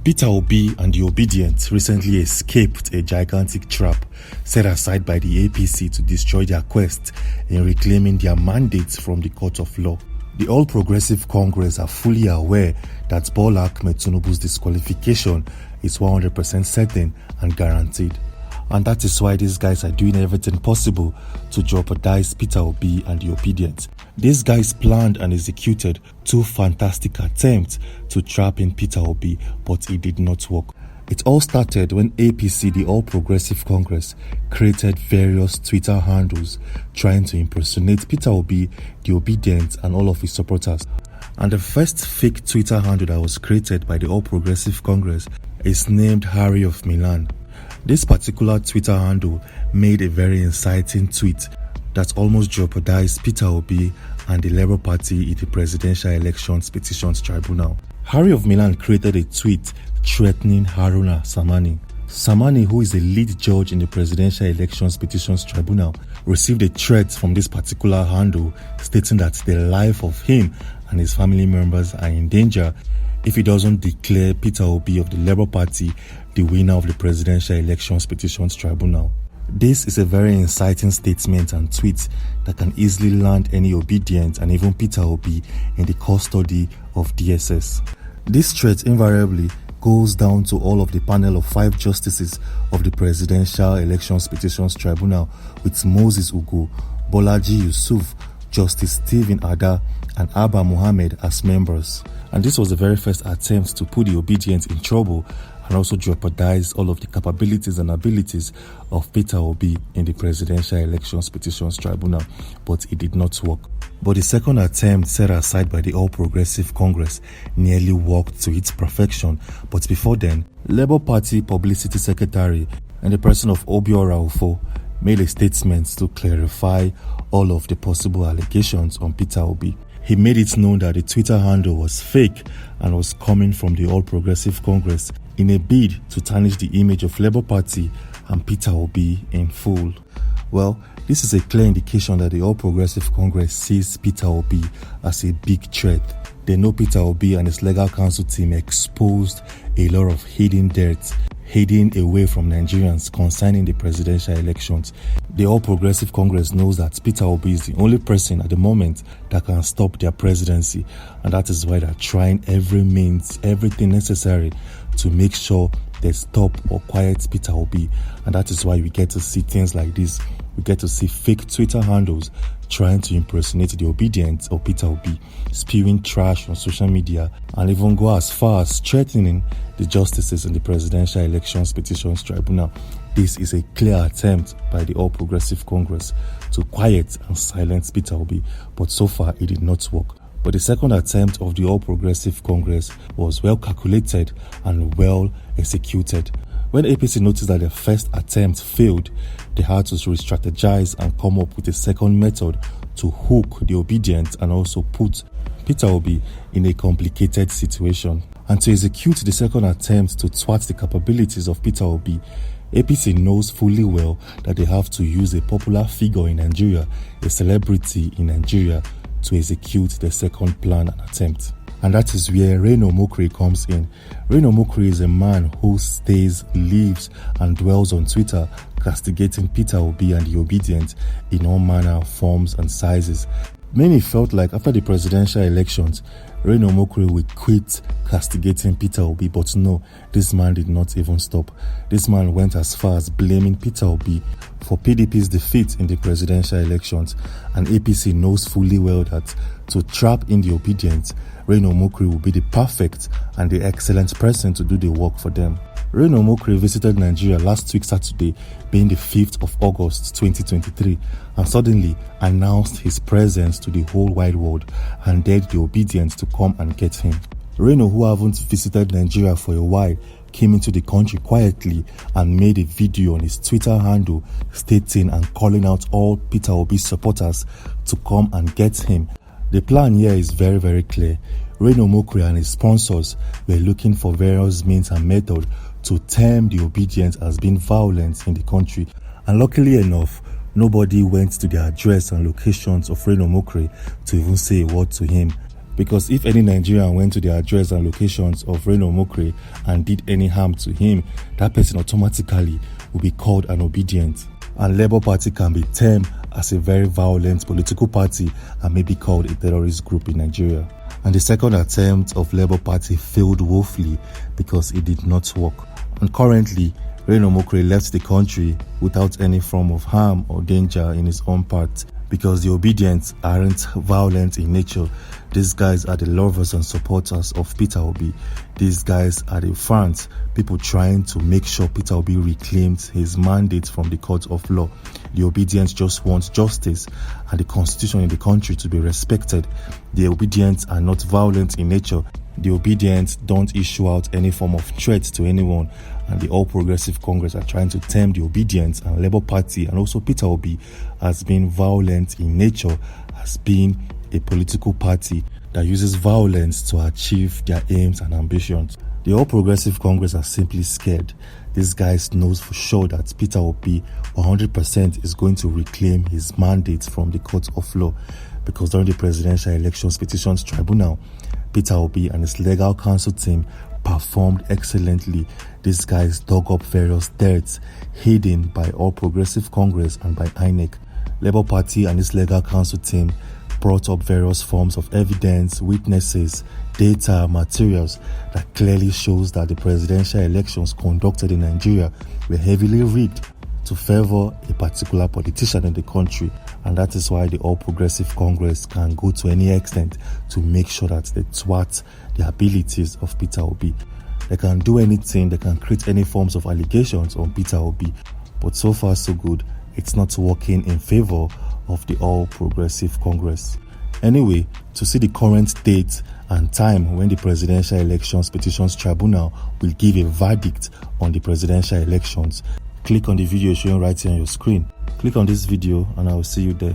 Peter Obi and the Obedience recently escaped a gigantic trap set aside by the APC to destroy their quest in reclaiming their mandates from the court of law. The All Progressive Congress are fully aware that Bola Ahmed Tinubu's disqualification is 100% certain and guaranteed. And that is why these guys are doing everything possible to jeopardize Peter Obi and the Obedience. These guys planned and executed two fantastic attempts to trap in Peter Obi, but it did not work. It all started when APC, the All Progressive Congress, created various Twitter handles trying to impersonate Peter Obi, the Obedience, and all of his supporters. And the first fake Twitter handle that was created by the All Progressive Congress is named Harry of Milan. This particular Twitter handle made a very inciting tweet that almost jeopardized Peter Obi and the Labour Party in the Presidential Elections Petitions Tribunal. Harry of Milan created a tweet threatening Haruna Samani. Samani, who is the lead judge in the Presidential Elections Petitions Tribunal, received a threat from this particular handle stating that the life of him and his family members are in danger if he doesn't declare Peter Obi of the Labour Party the winner of the Presidential Elections Petitions Tribunal. This is a very inciting statement and tweet that can easily land any Obedient and even Peter Obi in the custody of DSS. This threat invariably goes down to all of the panel of 5 justices of the Presidential Elections Petitions Tribunal, with Moses Ugo, Bolaji Yusuf, Justice Stephen Ada, and Abba Mohammed as members. And this was the very first attempt to put the Obedience in trouble and also jeopardize all of the capabilities and abilities of Peter Obi in the Presidential Elections Petitions Tribunal, but it did not work. But the second attempt set aside by the All Progressive Congress nearly worked to its perfection. But before then, Labour Party Publicity Secretary in the person of Obiora Ufo made a statement to clarify all of the possible allegations on Peter Obi. He made it known that the Twitter handle was fake and was coming from the All Progressive Congress in a bid to tarnish the image of Labour Party and Peter Obi in full. Well, this is a clear indication that the All Progressive Congress sees Peter Obi as a big threat. They know Peter Obi and his legal counsel team exposed a lot of hidden dirt hidden away from Nigerians concerning the presidential elections. The All Progressive Congress knows that Peter Obi is the only person at the moment that can stop their presidency, and that is why they're trying every means, everything necessary to make sure they stop or quiet Peter Obi. And that is why we get to see things like this. We get to see fake Twitter handles trying to impersonate the Obedience or Peter Obi, spewing trash on social media, and even go as far as threatening the justices in the Presidential Elections Petitions Tribunal. This is a clear attempt by the All Progressive Congress to quiet and silence Peter Obi, but so far it did not work. But the second attempt of the All Progressive Congress was well calculated and well executed. When APC noticed that their first attempt failed, they had to re-strategize and come up with a second method to hook the Obedience and also put Peter Obi in a complicated situation. And to execute the second attempt to thwart the capabilities of Peter Obi, APC knows fully well that they have to use a popular figure in Nigeria, a celebrity in Nigeria, to execute the second plan and attempt. And that is where Reno Mokri comes in. Reno Mokri is a man who stays, lives, and dwells on Twitter, castigating Peter Obi and the Obedience in all manner of forms and sizes. Many felt like after the presidential elections, Reno Mokri would quit castigating Peter Obi, but no, this man did not even stop. This man went as far as blaming Peter Obi for PDP's defeat in the presidential elections, and APC knows fully well that to trap in the Obedience, Reno Mokri will be the perfect and the excellent person to do the work for them. Reno Mokri visited Nigeria last week Saturday, being the 5th of August 2023, and suddenly announced his presence to the whole wide world and dared the Obedience to come and get him. Reno, who haven't visited Nigeria for a while, came into the country quietly and made a video on his Twitter handle stating and calling out all Peter Obi supporters to come and get him. The plan here is very, very clear. Reno Mokri and his sponsors were looking for various means and methods to term the Obedience as being violent in the country. And luckily enough, nobody went to the address and locations of Reno Mokri to even say a word to him. Because if any Nigerian went to the address and locations of Reno Mokre and did any harm to him, that person automatically will be called an obedient. And Labour Party can be termed as a very violent political party and may be called a terrorist group in Nigeria. And the second attempt of Labour Party failed woefully because it did not work. And currently, Reno Mokre left the country without any form of harm or danger in his own part, because the obedients aren't violent in nature. These guys are the lovers and supporters of Peter Obi. These guys are the fans, people trying to make sure Peter Obi reclaims his mandate from the court of law. The obedients just want justice and the constitution in the country to be respected. The obedients are not violent in nature. The obedients don't issue out any form of threat to anyone, and the All Progressive Congress are trying to term the obedients and Labour Party and also Peter Obi as being violent in nature, as being a political party that uses violence to achieve their aims and ambitions. The All Progressive Congress are simply scared. These guys knows for sure that Peter Obi 100% is going to reclaim his mandate from the court of law, because during the presidential elections petitions tribunal, Peter Obi and his legal counsel team performed excellently. These guys dug up various debts hidden by All Progressive Congress and by INEC. Labour Party and its legal counsel team brought up various forms of evidence, witnesses, data, materials that clearly shows that the presidential elections conducted in Nigeria were heavily rigged to favor a particular politician in the country. And that is why the All Progressive Congress can go to any extent to make sure that they thwart the abilities of Peter Obi. They can do anything, they can create any forms of allegations on Peter Obi, but so far so good, it's not working in favor of the All Progressive Congress. Anyway, to see the current date and time when the presidential elections petitions tribunal will give a verdict on the presidential elections, click on the video showing right here on your screen. Click on this video and I will see you there.